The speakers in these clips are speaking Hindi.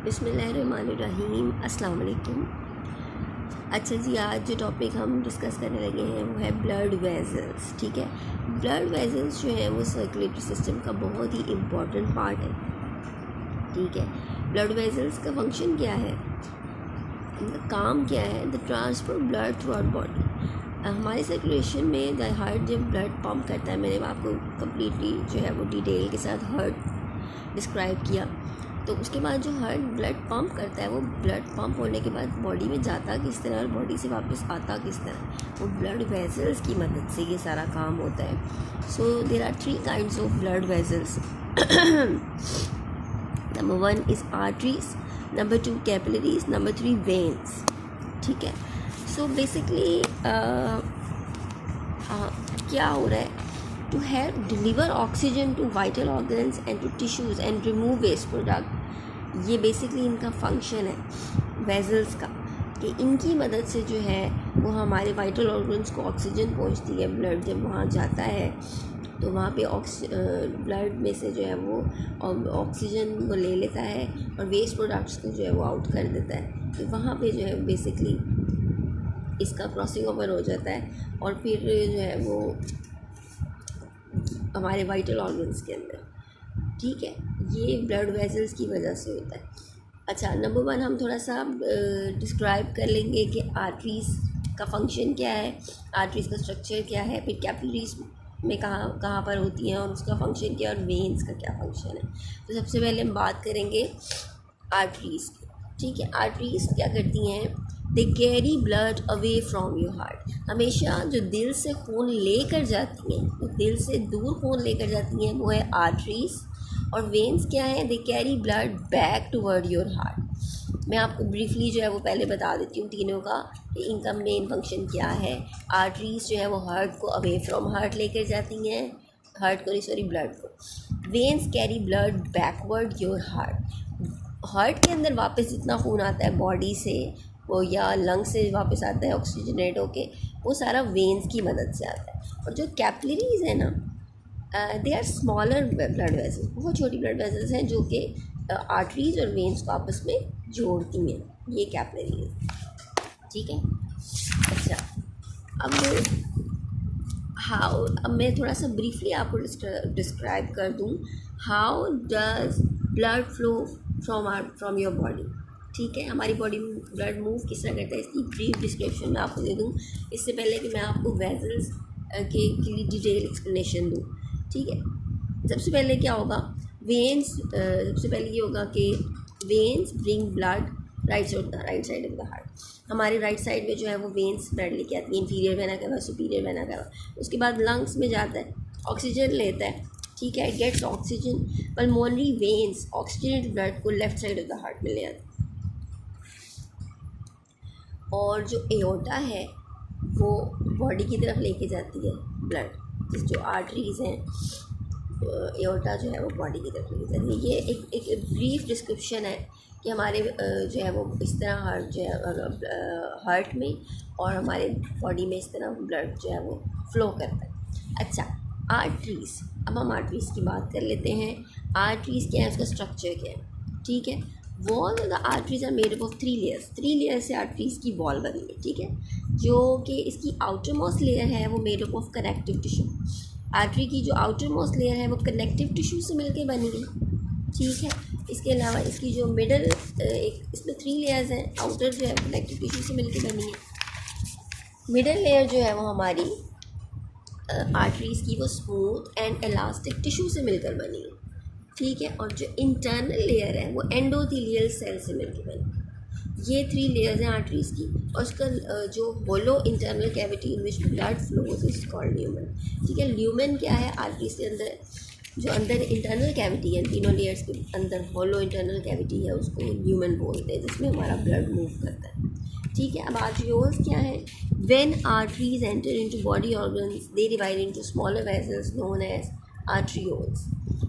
बिस्मिल्लाहिर्रहमानिर्रहीम अस्सलाम वालेकुम। अच्छा जी, आज जो टॉपिक हम डिस्कस करने लगे हैं वो है ब्लड वेजल्स। ठीक है, ब्लड वेजल्स जो है वो सर्कुलेटरी सिस्टम का बहुत ही इम्पॉर्टेंट पार्ट है। ठीक है, ब्लड वेजल्स का फंक्शन क्या है, इनका काम क्या है? The transfer blood through our body. हमारी सर्कुलेशन में द हार्ट जब ब्लड पंप करता है, मैंने आपको कम्प्लीटली जो है वो डिटेल के साथ हार्ट डिस्क्राइब किया। तो उसके बाद जो हार्ट ब्लड पंप करता है, वो ब्लड पंप होने के बाद बॉडी में जाता किस तरह और बॉडी से वापस आता किस तरह, वो ब्लड वेजल्स की मदद से ये सारा काम होता है। So there are 3 kinds of blood vessels. Number 1 is arteries, number 2 capillaries, number 3 veins. ठीक है, सो बेसिकली क्या हो रहा है, to help deliver oxygen to vital organs and to tissues and remove waste product। ये बेसिकली इनका फंक्शन है वेजल्स का, कि इनकी मदद से जो है वो हमारे वाइटल ऑर्गन्स को ऑक्सीजन पहुंचती है। ब्लड जब वहाँ जाता है तो वहाँ पे ब्लड में से जो है वो ऑक्सीजन वो ले लेता है और वेस्ट प्रोडक्ट्स को जो है वो आउट कर देता है। तो वहाँ पे जो है बेसिकली इसका क्रॉसिंग ओवर हो जाता है और फिर जो है वो हमारे वाइटल ऑर्गन्स के अंदर। ठीक है, ये ब्लड वेजल्स की वजह से होता है। अच्छा, नंबर 1 हम थोड़ा सा डिस्क्राइब कर लेंगे कि आर्टरीज़ का फंक्शन क्या है, आर्टरीज़ का स्ट्रक्चर क्या है, फिर कैपिलरीज में कहाँ पर होती हैं और उसका फंक्शन क्या है, और वेन्स का क्या फंक्शन है। तो सबसे पहले हम बात करेंगे आर्टरीज़ की। ठीक है, आर्टरीज़ क्या करती हैं, they carry blood away from your heart. हमेशा जो दिल से खून लेकर जाती हैं, जो दिल से दूर खून लेकर जाती हैं, वो है आर्टरीज़। और वेन्स क्या है, they carry blood back toward your heart. मैं आपको ब्रीफली जो है वो पहले बता देती हूँ तीनों का कि इनका मेन फंक्शन क्या है। आर्टरीज़ जो है वो हार्ट को अवे फ्रॉम हार्ट लेकर जाती हैं, ब्लड को। Veins carry blood backward your heart. Heart के अंदर वापस जितना खून आता है बॉडी से वो या लंग से वापस आता है ऑक्सीजनेट होके, वो सारा वेन्स की मदद से आता है। और जो कैपिलरीज है ना, they are smaller blood vessels, बहुत छोटी ब्लड वेजल्स हैं जो कि आर्टरीज और वेन्स को आपस में जोड़ती हैं, ये कैपिलरी है। ठीक है, अच्छा अब मैं थोड़ा सा ब्रीफली आपको डिस्क्राइब कर दूँ how does blood flow from your body. ठीक है, हमारी बॉडी में ब्लड मूव किस तरह करता है, इसकी ब्रीफ डिस्क्रिप्शन मैं आपको दे दूँ इससे पहले कि मैं आपको वेजल्स के लिए डिटेल एक्सप्लेनेशन दूँ। ठीक है, सबसे पहले क्या होगा, वेन्स, सबसे पहले ये होगा कि veins bring blood right side of the heart. हमारे राइट साइड में जो है वो वेन्स ब्लड लेके आती है, inferior vena cava, superior vena cava. उसके बाद लंग्स में जाता है, ऑक्सीजन लेता है। ठीक है, gets oxygen, pulmonary veins oxygenated blood को left side of the heart में ले आते हैं। और जो एओर्टा है वो बॉडी की तरफ लेके जाती है ब्लड। जो आर्टरीज़ हैं, एओर्टा जो है वो बॉडी की तरफ लेके जाती है। ये एक ब्रीफ डिस्क्रिप्शन है कि हमारे जो है वो इस तरह हार्ट जो है हार्ट में और हमारे बॉडी में इस तरह ब्लड जो है वो फ्लो करता है। अच्छा, आर्टरीज़, अब हम आर्टरीज़ की बात कर लेते हैं। आर्टरीज़ क्या है, उसका स्ट्रक्चर क्या है। ठीक है, wall of the arteries are made up of 3 layers. 3 layer से आर्टरीज़ की वॉल बनी है। ठीक है, जो कि इसकी आउटर मोस्ट लेयर है वो made up of connective tissue. Artery की जो आउटर मोस्ट लेयर है वो कनेक्टिव टिश्यू से मिलकर बनी है। ठीक है, इसके अलावा इसकी जो मिडल एक इसमें 3 लेयर्स हैं, आउटर जो है कनेक्टिव टिश्यू से मिलकर बनी है। मिडल लेयर जो है वो हमारी आर्टरीज़ की वो स्मूथ एंड इलास्टिक टिश्यू से मिलकर बनी है। ठीक है, और जो इंटरनल लेयर है वो एंडोथेलियल सेल से मिलकर बनी। ये 3 लेयर्स हैं आर्टरीज़ की। और उसका जो hollow internal cavity in which blood flows is called lumen. ठीक है, ल्यूमेन क्या है, आर्टरीज़ के अंदर जो अंदर इंटरनल कैविटी है, तीनों लेयर्स के अंदर होलो इंटरनल कैविटी है, उसको ल्यूमेन बोलते हैं, जिसमें हमारा ब्लड मूव करता है। ठीक है, अब आर्टरियोल्स क्या है, when arteries enter into body organs they divide into smaller vessels known as arterioles.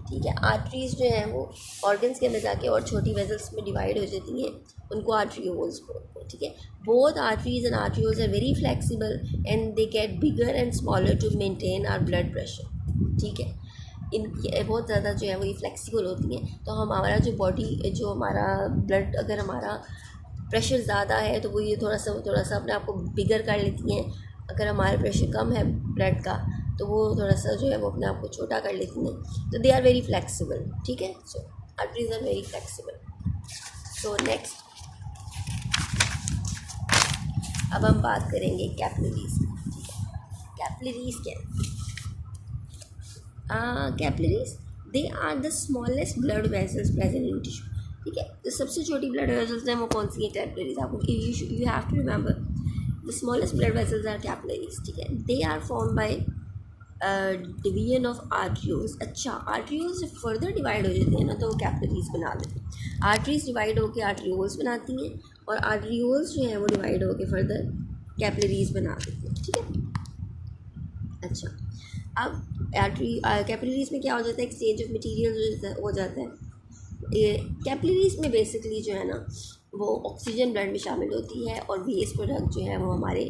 ठीक है, आर्टरीज जो हैं वो ऑर्गन्स के अंदर जाके और छोटी वेसल्स में डिवाइड हो जाती हैं, उनको आर्टरियोल्स बोलते हैं। ठीक है, both arteries and arterioles are very flexible and they get bigger and smaller to maintain our blood pressure. ठीक है, इनकी बहुत ज़्यादा जो है वो ये फ्लेक्सिबल होती हैं, तो हमारा जो बॉडी, जो हमारा ब्लड, अगर हमारा प्रेशर ज़्यादा है तो वो ये थोड़ा सा अपने आप को बिगर कर लेती हैं। अगर हमारा प्रेशर कम है ब्लड का तो वो थोड़ा सा जो है वो अपने आप को छोटा कर लेती हैं, तो दे आर वेरी फ्लेक्सिबल, ठीक है। So arteries are very flexible. So next अब हम बात करेंगे कैपिलरीज, ठीक है। कैपिलरीज क्या है? Capillaries they are the smallest blood vessels present in tissue, ठीक है। तो सबसे छोटी ब्लड वेसल्स हैं वो कौन सी है? कैपिलरीज। आपको you have to remember the smallest blood vessels are capillaries, ठीक है। They are form by division of arteries. अच्छा, आर्टरीज जब फर्दर डिवाइड हो जाती है ना तो वो कैपिलरीज बना देते हैं। आर्टरीज डिवाइड होकर आर्टरियोल्स बनाती हैं और आर्टरियोल्स जो हैं वो डिवाइड होकर फर्दर कैपिलरीज बना देती हैं, ठीक है। अच्छा, अब कैपिलरीज में क्या हो जाता है? एक्सचेंज ऑफ मटीरियल हो जाता है। कैपिलरीज में बेसिकली जो है ना वो ऑक्सीजन ब्लड में शामिल होती है और वेस्ट प्रोडक्ट जो है वो हमारे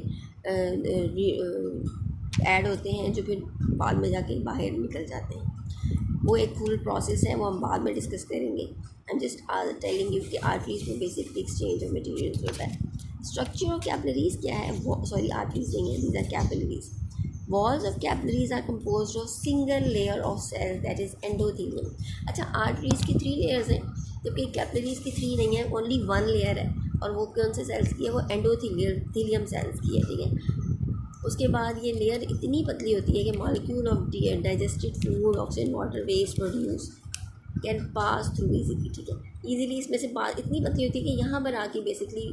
ऐड होते हैं जो फिर बाद में जाके बाहर निकल जाते हैं। वो एक फुल प्रोसेस है, वो हम बाद में डिस्कस करेंगे। I am just telling you कि आर्टरीज में बेसिकली एक्सचेंज ऑफ मटीरियल होता है। स्ट्रक्चर ऑफ कैपिलरीज क्या है? सॉरी, आर्टरीज नहीं है, these are capillaries. Walls of capillaries are composed of single layer of cells that is endothelium। अच्छा, आर्टरीज की 3 लेयर्स हैं जबकि कैपिलरीज की 3 नहीं है, ओनली 1 लेयर है। और वो कौन से सेल्स की है? वो एंडोथीलियम सेल्स की है, ठीक है। उसके बाद ये लेयर इतनी पतली होती है कि molecule of digested food, oxygen, water, waste produce can pass through easily, ठीक है। ईजीली इसमें से बात इतनी पतली होती है कि यहाँ पर आके बेसिकली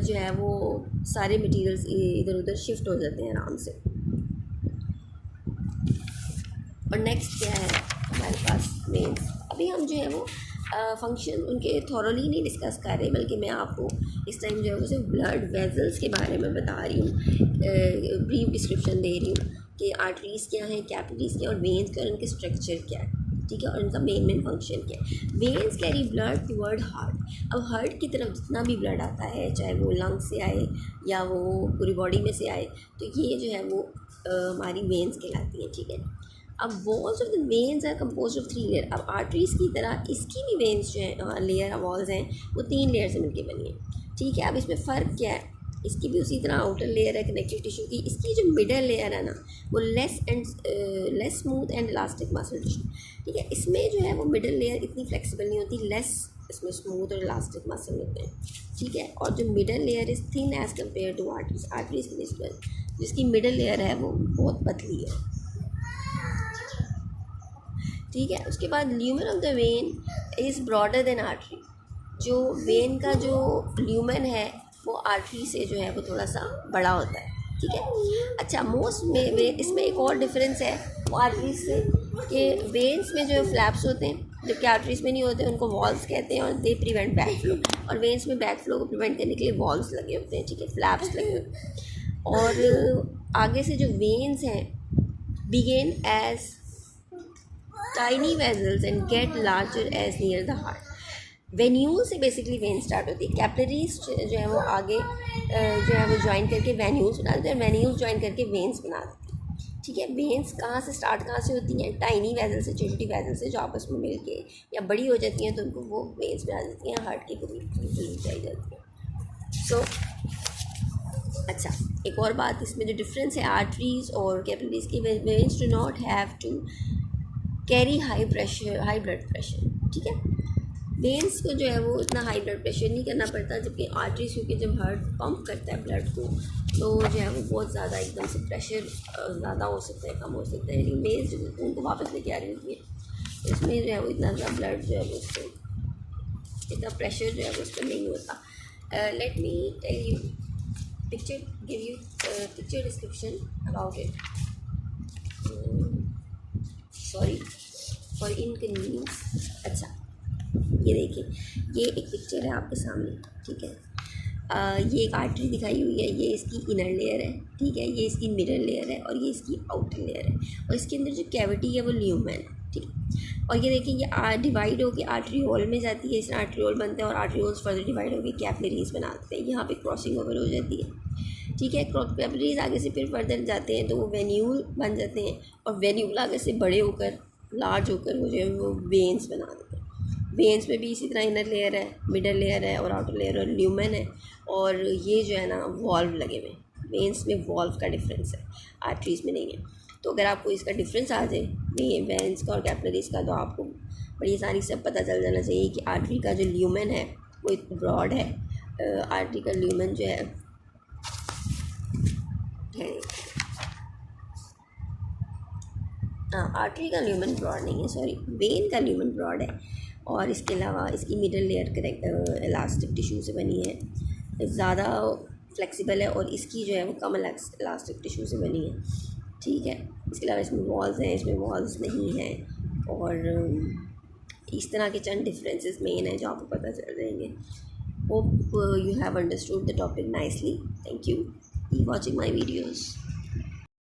जो है वो सारे मटीरियल्स इधर उधर शिफ्ट हो जाते हैं आराम से। और नेक्स्ट क्या है हमारे पास? वेन्स। अभी हम जो है वो फंक्शन उनके थॉरली नहीं डिस्कस कर रहे, बल्कि मैं आपको इस टाइम जो है वो सिर्फ ब्लड वेजल्स के बारे में बता रही हूँ, ब्रीफ डिस्क्रिप्शन दे रही हूँ कि आर्टरीज क्या है, कैपिलरीज क्या, और वेन्स क्या, और उनके स्ट्रक्चर क्या है, ठीक है, और उनका मेन फंक्शन क्या है। Veins carry blood toward heart. अब हार्ट की तरफ जितना भी ब्लड आता है, चाहे वो लंग से आए या वो पूरी बॉडी में से आए, तो ये जो है वो हमारी वेन्स कहलाती है, ठीक है। अब walls of the veins are compose of 3 layer. अब आर्टरीज की तरह इसकी भी वेन्स जो है लेयर वॉल्स हैं वो 3 लेयर से मिलकर बनी है, ठीक है। अब इसमें फ़र्क क्या है? इसकी भी उसी तरह आउटर लेयर है कनेक्टिव टिश्यू की। इसकी जो मिडल लेयर है ना वो less smooth and elastic muscle tissue, ठीक है। इसमें जो है वो मिडल लेयर इतनी फ्लेक्सिबल नहीं होती, लेस इसमें स्मूथ और इलास्टिक मसल होते हैं, ठीक है। और जो middle layer is thin as compare to arteries. Arteries की निस्बत जिसकी मिडल लेयर है वो बहुत पतली है, ठीक है। उसके बाद lumen of the when is broader then artery. जो वेन का जो ल्यूमेन है वो आर्टरी से जो है वो थोड़ा सा बड़ा होता है, ठीक है। अच्छा, मोस्ट में इसमें एक और डिफरेंस है वो आर्टरीज से कि वेन्स में जो फ्लैप्स होते हैं जबकि आर्टरीज में नहीं होते, उनको वॉल्व्स कहते हैं और दे प्रिवेंट बैक फ्लो। और वेन्स में बैक फ्लो को प्रिवेंट करने के लिए वॉल्व्स लगे होते हैं, ठीक है, फ्लैप्स लगे होते हैं। और आगे से जो वेन्स हैं begin as tiny vessels and get larger as near the heart। Venule से बेसिकली वेन स्टार्ट होती है। कैपिलरीज जो है वो आगे जो है वो ज्वाइन करके वेन्यूल्स बना देते हैं, वेन्यूल्स ज्वाइन करके वेन्स बना देते हैं, ठीक है। वेन्स कहाँ से स्टार्ट कहाँ से होती हैं? टाइनी वेसल से, छोटी छोटी वेसल से जो आपस में मिल के या बड़ी हो जाती हैं तो उनको वो वेन्स बना देती हैं, हार्ट की पूरी ऊंचाई जाती है। सो अच्छा, एक और बात इसमें जो डिफरेंस है आर्टरीज और कैपिलरीज की, veins do not have to carry high blood pressure, ठीक है। वेन्स को जो है वो इतना हाई ब्लड प्रेशर नहीं करना पड़ता, जबकि आर्टरीज क्योंकि जब हार्ट पंप करता है ब्लड को तो जो है वो बहुत ज़्यादा एकदम से प्रेशर ज़्यादा हो सकता है, कम हो सकता है। लेकिन वेन्स जो उनको वापस लेके आ रही होती है, इसमें जो है वो इतना ज़्यादा ब्लड जो है वो उसको इतना प्रेशर जो है वो उस पर नहीं होता। Let me tell you picture, give you picture description about it. Sorry for inconvenience. अच्छा, ये देखिए, ये एक पिक्चर है आपके सामने, ठीक है। ये एक आर्टरी दिखाई हुई है, ये इसकी इनर लेयर है, ठीक है, ये इसकी मिडल लेयर है और ये इसकी आउटर लेयर है, और इसके अंदर जो कैविटी है वो ल्यूमेन है, ठीक है। और ये देखिए ये डिवाइड होकर आर्टरीओल में जाती है, इसमें आर्टरीओल बनते हैं और आर्टरीओल्स फर्दर डिवाइड होकर कैपिलरीज बनाते हैं, यहाँ पे क्रॉसिंग ओवर हो जाती है, ठीक है। कैपिलरीज आगे से फिर फर्दर जाते हैं तो वो वेन्यूल बन जाते हैं और वेन्यूल आगे से बड़े होकर लार्ज होकर वो जो है वो वेन्स बना देते हैं। वेन्स में भी इसी तरह इनर लेयर है, मिडल लेयर है और आउटर लेयर और ल्यूमेन है, और ये जो है ना वॉल्व लगे हुए हैं। वेन्स में वॉल्व का डिफरेंस है, आर्टरीज में नहीं है। तो अगर आपको इसका डिफरेंस आ जाए नहीं वेन्स का और कैपिलरीज का, तो आपको बड़ी आसानी से पता चल जाना चाहिए कि आर्टरी का जो ल्यूमेन है वो ब्रॉड है, आर्टरी का ल्यूमेन जो है आर्टरी का ल्यूमेन ब्रॉड नहीं है, सॉरी, वेन का ल्यूमेन ब्रॉड है। और इसके अलावा इसकी middle layer correct elastic tissue से बनी है, ज़्यादा फ्लेक्सिबल है, और इसकी जो है वो कम इलास्टिक टिश्यू से बनी है। ठीक है, इसके अलावा इसमें वॉल्स हैं, इसमें वॉल्स नहीं हैं, और इस तरह के चंद डिफरेंसेस मेन हैं जो आपको पता चल जाएंगे। Hope you have understood the topic nicely. Thank you, keep watching my videos.